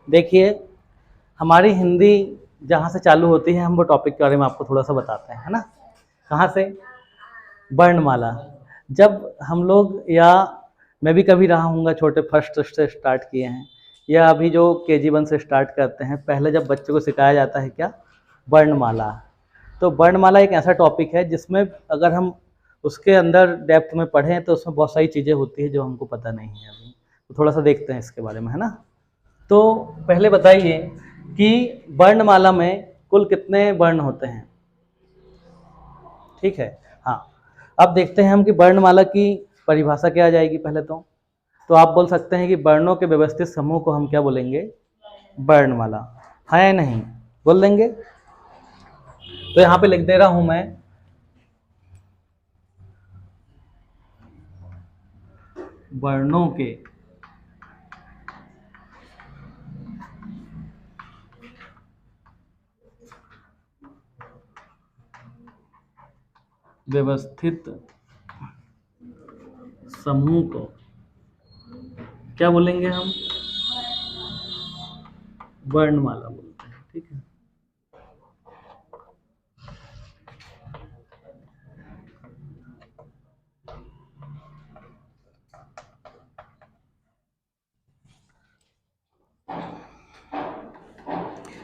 देखिए, हमारी हिंदी जहाँ से चालू होती है, हम वो टॉपिक के बारे में आपको थोड़ा सा बताते हैं, है ना। कहाँ से? वर्णमाला। जब हम लोग, या मैं भी कभी रहा हूँगा, छोटे फर्स्ट से स्टार्ट किए हैं, या अभी जो KG 1 से स्टार्ट करते हैं, पहले जब बच्चों को सिखाया जाता है क्या? वर्णमाला। तो वर्णमाला एक ऐसा टॉपिक है जिसमें अगर हम उसके अंदर डेप्थ में पढ़ें तो उसमें बहुत सारी चीज़ें होती है जो हमको पता नहीं है अभी। तो थोड़ा सा देखते हैं इसके बारे में, है ना। तो पहले बताइए कि वर्णमाला में कुल कितने वर्ण होते हैं? ठीक है, हाँ। अब देखते हैं हम कि वर्णमाला की परिभाषा क्या आ जाएगी पहले तो आप बोल सकते हैं कि वर्णों के व्यवस्थित समूह को हम क्या बोलेंगे? वर्णमाला। है या नहीं? बोल देंगे। तो यहाँ पे लिख दे रहा हूं मैं, वर्णों के व्यवस्थित समूह को क्या बोलेंगे हम? वर्णमाला बोलते हैं। ठीक है,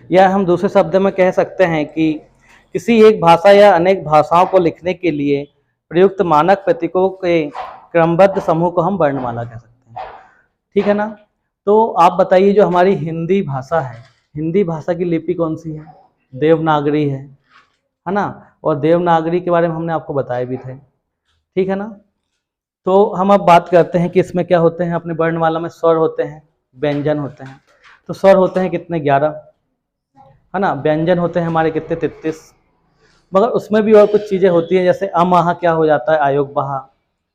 या हम दूसरे शब्द में कह सकते हैं कि किसी एक भाषा या अनेक भाषाओं को लिखने के लिए प्रयुक्त मानक प्रतीकों के क्रमबद्ध समूह को हम वर्णमाला कह सकते हैं। ठीक है ना। तो आप बताइए, जो हमारी हिंदी भाषा है, हिंदी भाषा की लिपि कौन सी है? देवनागरी है ना। और देवनागरी के बारे में हमने आपको बताए भी थे। ठीक है ना। तो हम अब बात करते हैं कि इसमें क्या होते हैं। अपने वर्णमाला में स्वर होते हैं, व्यंजन होते हैं। तो स्वर होते हैं कितने? 11, है ना। व्यंजन होते हैं हमारे कितने? 33। मगर उसमें भी और कुछ चीज़ें होती हैं, जैसे अमहा क्या हो जाता है? आयोग बहा।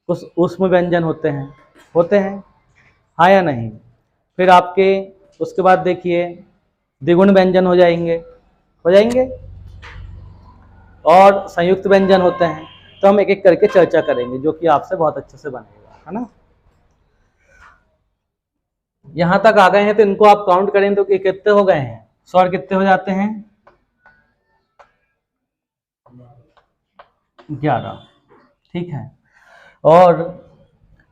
उस उसमें व्यंजन होते हैं, हाँ या नहीं? फिर आपके उसके बाद देखिए, द्विगुण व्यंजन हो जाएंगे और संयुक्त व्यंजन होते हैं। तो हम एक एक करके चर्चा करेंगे, जो कि आपसे बहुत अच्छे से बनेगा, है ना। यहाँ तक आ गए हैं तो इनको आप काउंट करें तो कितने हो गए हैं? स्वर कितने हो जाते हैं? 11। ठीक है। और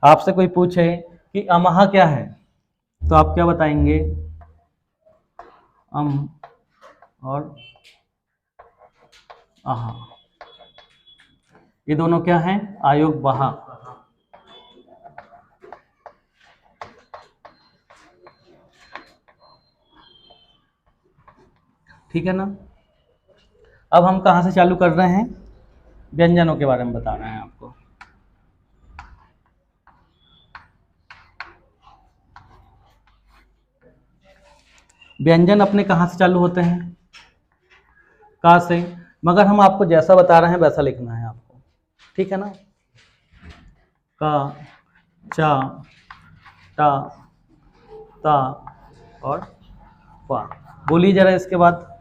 आपसे कोई पूछे कि अमहा क्या है, तो आप क्या बताएंगे? अम और आहा, ये दोनों क्या हैं? आयोग बहा। ठीक है ना। अब हम कहाँ से चालू कर रहे हैं? व्यंजनों के बारे में बता रहे हैं आपको। व्यंजन अपने कहाँ से चालू होते हैं? का से। मगर हम आपको जैसा बता रहे हैं वैसा लिखना है आपको। ठीक है ना। का, चा, टा, ता और पा। बोलिए जरा इसके बाद।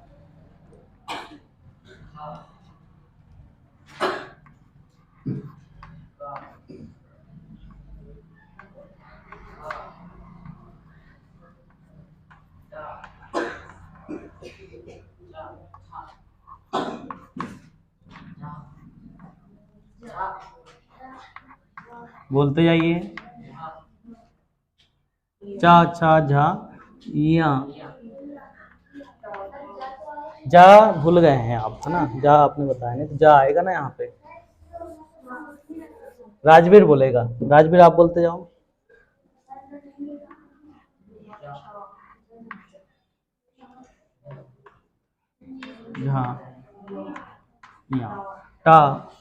बोलते जाइए। चा, छा, झा, या। जा भूल गए हैं आप, है ना। जा आपने बताया नहीं, तो जा आएगा ना यहाँ पे। राजवीर बोलेगा। राजवीर आप बोलते जाओ। झा, या, टा,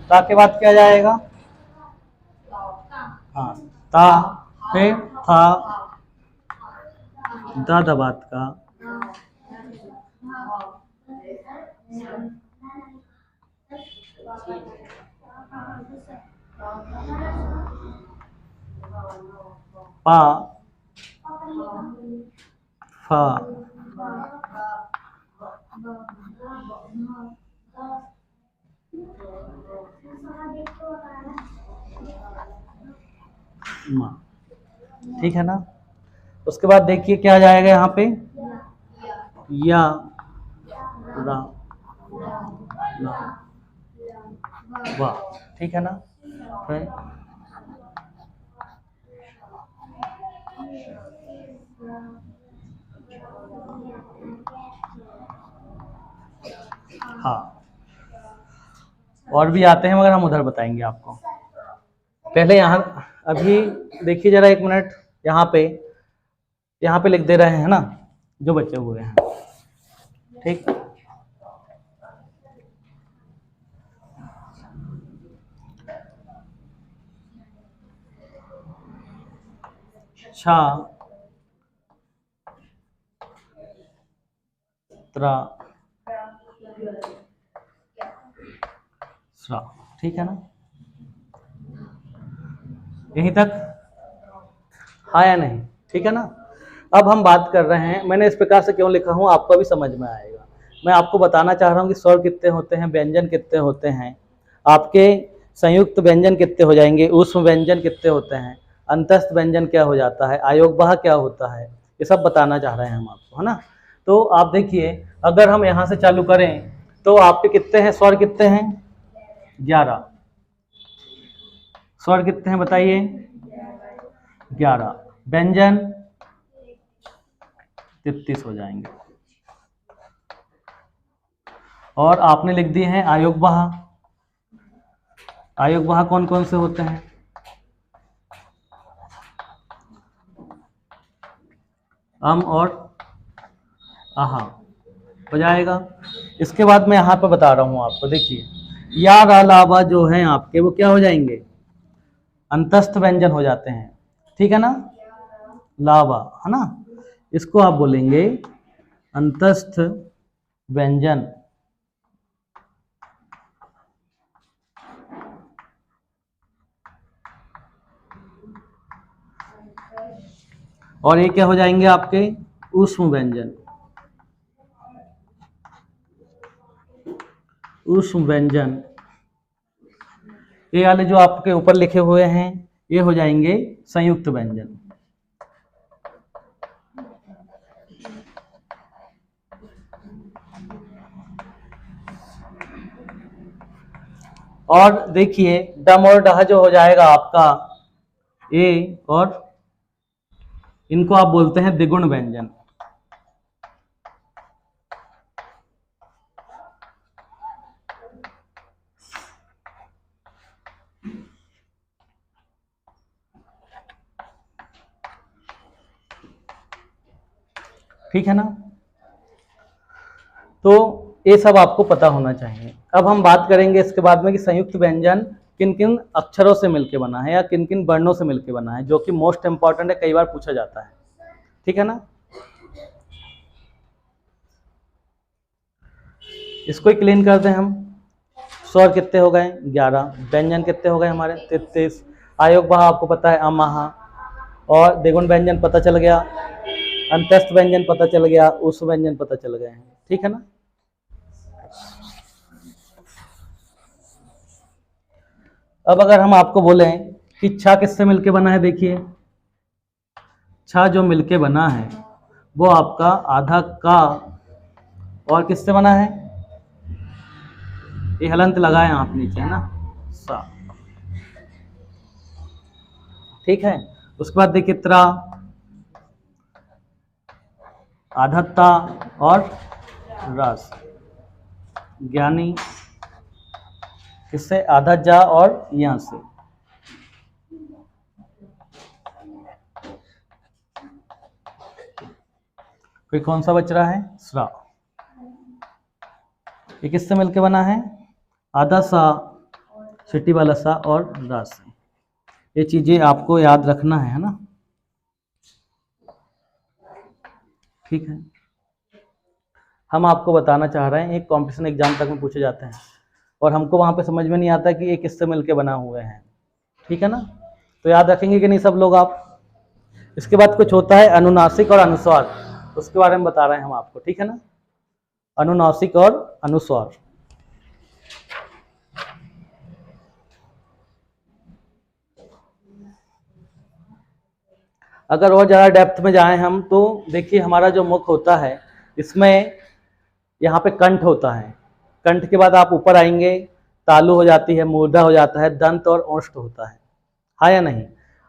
ता के बाद क्या जाएगा? हाँ, ता, फिर था, दा दबात का, पा, फा, मा। ठीक है ना। उसके बाद देखिए क्या आ जाएगा यहाँ पे, या, रा, ला, वा। ठीक है ना। फिर हाँ, और भी आते हैं मगर हम उधर बताएंगे आपको। पहले यहाँ अभी देखिए जरा 1 मिनट, यहाँ पे लिख दे रहे हैं ना जो बचे हुए हैं। ठीक, छा, त्रा, स्रा। ठीक है ना, यहीं तक, हाँ या नहीं। ठीक है ना। अब हम बात कर रहे हैं, मैंने इस प्रकार से क्यों लिखा हूँ आपको भी समझ में आएगा। मैं आपको बताना चाह रहा हूँ कि स्वर कितने होते हैं, व्यंजन कितने होते हैं, आपके संयुक्त व्यंजन कितने हो जाएंगे, ऊष्म व्यंजन कितने होते हैं, अंतस्थ व्यंजन क्या हो जाता है, आयोगवाह क्या होता है, ये सब बताना चाह रहे हैं हम आपको, है ना। तो आप देखिए अगर हम यहाँ से चालू करें तो आपके कितने हैं स्वर, कितने हैं 11। स्वर कितने हैं बताइए 11, व्यंजन 33 हो जाएंगे। और आपने लिख दिए हैं आयोगवाह। आयोगवाह कौन कौन से होते हैं, अम और आहा हो जाएगा। इसके बाद मैं यहाँ पे बता रहा हूँ आपको, देखिए या, रा, ला, बा जो है आपके वो क्या हो जाएंगे, अंतस्थ व्यंजन हो जाते हैं। ठीक है ना, लावा, है ना, इसको आप बोलेंगे अंतस्थ व्यंजन। और ये क्या हो जाएंगे आपके ऊष्म व्यंजन। ऊष्म व्यंजन ये वाले जो आपके ऊपर लिखे हुए हैं ये हो जाएंगे संयुक्त व्यंजन। और देखिए डम और डह जो हो जाएगा आपका ए, और इनको आप बोलते हैं द्विगुण व्यंजन। ठीक है ना, तो ये सब आपको पता होना चाहिए। अब हम बात करेंगे इसके बाद में कि संयुक्त व्यंजन किन किन अक्षरों से मिलकर बना है या किन किन वर्णों से मिलकर बना है, जो कि मोस्ट इंपॉर्टेंट है, कई बार पूछा जाता है। ठीक है ना, इसको ही क्लीन कर दें हम। स्वर कितने हो गए 11, व्यंजन कितने हो गए हमारे 33, आयोगवाह आपको पता है अमाहा, और द्विगुण व्यंजन पता चल गया, अंतस्थ व्यंजन पता चल गया, ऊष्म व्यंजन पता चल गए हैं। ठीक है ना। अब अगर हम आपको बोलें कि छा किससे मिलके बना है, देखिए छा जो मिलके बना है वो आपका आधा का और किससे बना है, ये हलंत लगाए आप नीचे, है ना, सा। ठीक है, उसके बाद देखिए त्रा, आधत्ता और रस, ज्ञानी किससे, आधा जा और यहां से। फिर कौन सा बच रहा है, स्रा, ये किससे मिलके बना है, आधा सा, सिटी वाला सा और रस। ये चीजें आपको याद रखना है ना। ठीक है, हम आपको बताना चाह रहे हैं, एक कॉम्पिटिशन एग्जाम तक में पूछे जाते हैं और हमको वहां पे समझ में नहीं आता कि ये किससे मिलके बना हुए हैं। ठीक है ना, तो याद रखेंगे कि नहीं सब लोग आप। इसके बाद कुछ होता है अनुनासिक और अनुस्वार, उसके बारे में बता रहे हैं हम आपको, ठीक है ना। अनुनासिक और अनुस्वार, अगर और ज़्यादा डेप्थ में जाएं हम तो देखिए हमारा जो मुख होता है इसमें यहाँ पे कंठ होता है, कंठ के बाद आप ऊपर आएंगे तालु हो जाती है, मूर्धा हो जाता है, दंत और ओष्ठ होता है, हाँ या नहीं।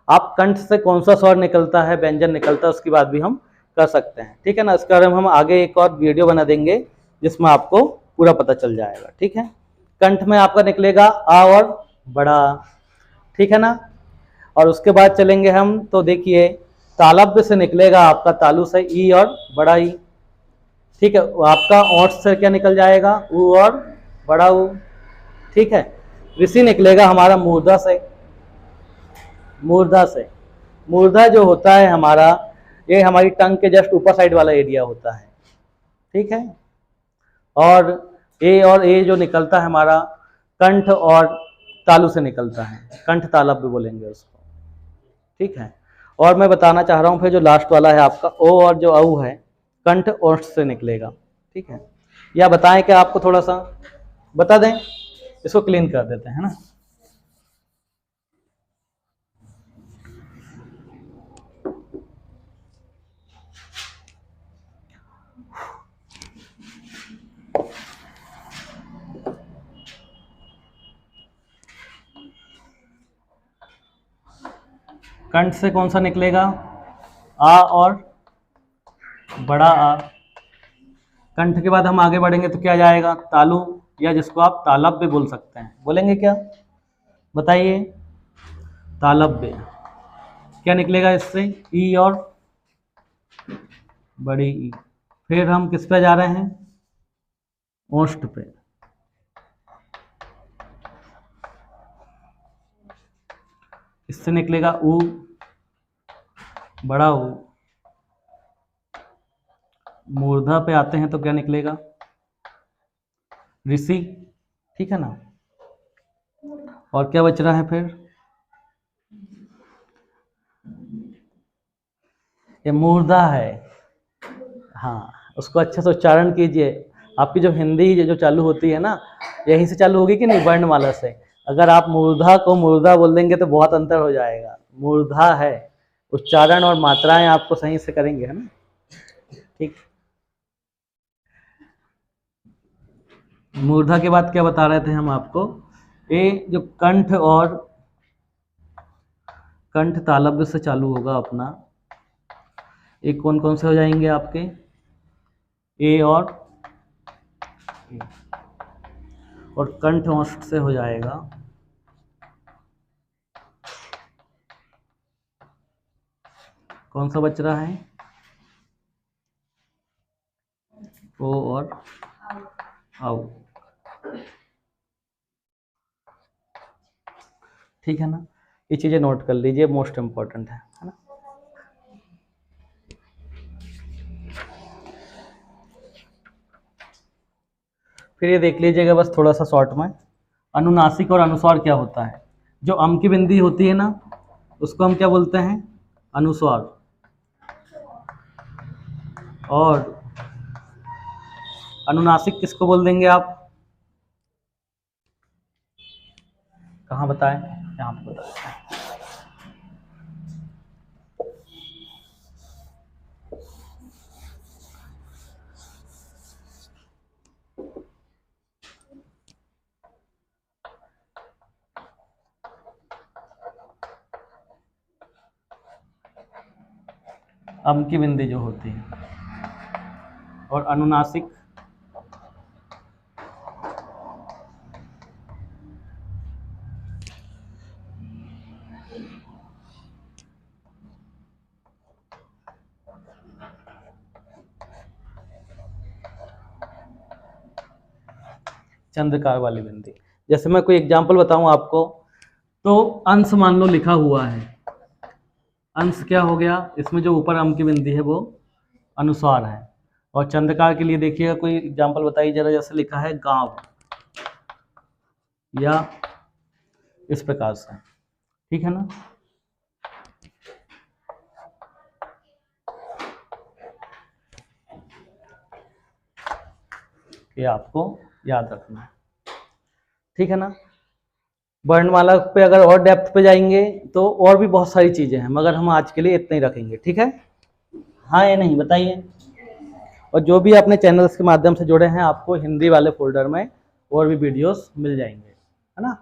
आप कंठ से कौन सा स्वर निकलता है, व्यंजन निकलता है, उसकी बात भी हम कर सकते हैं, ठीक है ना। इसके बारे में हम आगे एक और वीडियो बना देंगे जिसमें आपको पूरा पता चल जाएगा, ठीक है। कंठ में आपका निकलेगा आ और बड़ा, ठीक है ना। और उसके बाद चलेंगे हम तो देखिए तालव्य से निकलेगा आपका तालु से ई और बड़ा ई, ठीक है। आपका ओठ से क्या निकल जाएगा ऊ और बड़ा ऊ, ठीक है। ऋषि निकलेगा हमारा मूर्धा से, मूर्धा से, मूर्धा जो होता है हमारा ये हमारी टंग के जस्ट ऊपर साइड वाला एरिया होता है, ठीक है। और ए जो निकलता है हमारा कंठ और तालु से निकलता है, कंठ तालव्य बोलेंगे उसको, ठीक है। और मैं बताना चाह रहा हूँ फिर जो लास्ट वाला है आपका ओ और जो औ है कंठ ओष्ठ से निकलेगा, ठीक है। या बताएं कि आपको थोड़ा सा बता दें, इसको क्लीन कर देते हैं ना। कंठ से कौन सा निकलेगा आ और बड़ा आ, कंठ के बाद हम आगे बढ़ेंगे तो क्या जाएगा तालु, या जिसको आप तालव्य बोल सकते हैं, बोलेंगे क्या बताइए, तालव्य। क्या निकलेगा इससे ई और बड़ी ई। फिर हम किस पे जा रहे हैं ओष्ठ पे, इससे निकलेगा ऊ बड़ा ऊ। मूर्धा पे आते हैं तो क्या निकलेगा ऋषि, ठीक है ना। और क्या बच रहा है फिर ये मूर्धा है, हाँ उसको अच्छे से उच्चारण कीजिए। आपकी जो हिंदी जो चालू होती है ना यहीं से चालू होगी कि नहीं, वर्णमाला से। अगर आप मूर्धा को मूर्धा बोल देंगे तो बहुत अंतर हो जाएगा, मूर्धा है, उच्चारण और मात्राएं आपको सही से करेंगे, है ना, ठीक। मूर्धा के बाद क्या बता रहे थे हम आपको, ये जो कंठ और कंठ तालव्य से चालू होगा अपना, ये कौन कौन से हो जाएंगे आपके ए और कंठ ओष्ठ से हो जाएगा कौन सा बच रहा है ओ और आओ, ठीक है ना। ये चीजें नोट कर लीजिए, मोस्ट इंपॉर्टेंट है ना। फिर ये देख लीजिएगा बस थोड़ा सा शॉर्ट में, अनुनासिक और अनुस्वार क्या होता है। जो अम की बिंदी होती है ना उसको हम क्या बोलते हैं अनुस्वार, और अनुनासिक किसको बोल देंगे आप, कहाँ बताएं, यहाँ पे बता देते हैं। अम की बिंदी जो होती है, और अनुनासिक चंद्रकार वाली बिंदी। जैसे मैं कोई एग्जांपल बताऊं आपको, तो अंश मान लो लिखा हुआ है, अंश क्या हो गया, इसमें जो ऊपर अम की बिंदी है वो अनुस्वार है। और चंद्रकार के लिए देखिएगा कोई एग्जांपल बताइए जरा, जैसे लिखा है गांव या इस प्रकार से, ठीक है ना। ये आपको याद रखना है, ठीक है ना। वर्णमाला पे अगर और डेप्थ पे जाएंगे तो और भी बहुत सारी चीज़ें हैं, मगर हम आज के लिए इतना ही रखेंगे, ठीक है। हाँ या नहीं बताइए। और जो भी अपने चैनल्स के माध्यम से जुड़े हैं, आपको हिंदी वाले फोल्डर में और भी वीडियोस मिल जाएंगे, है ना।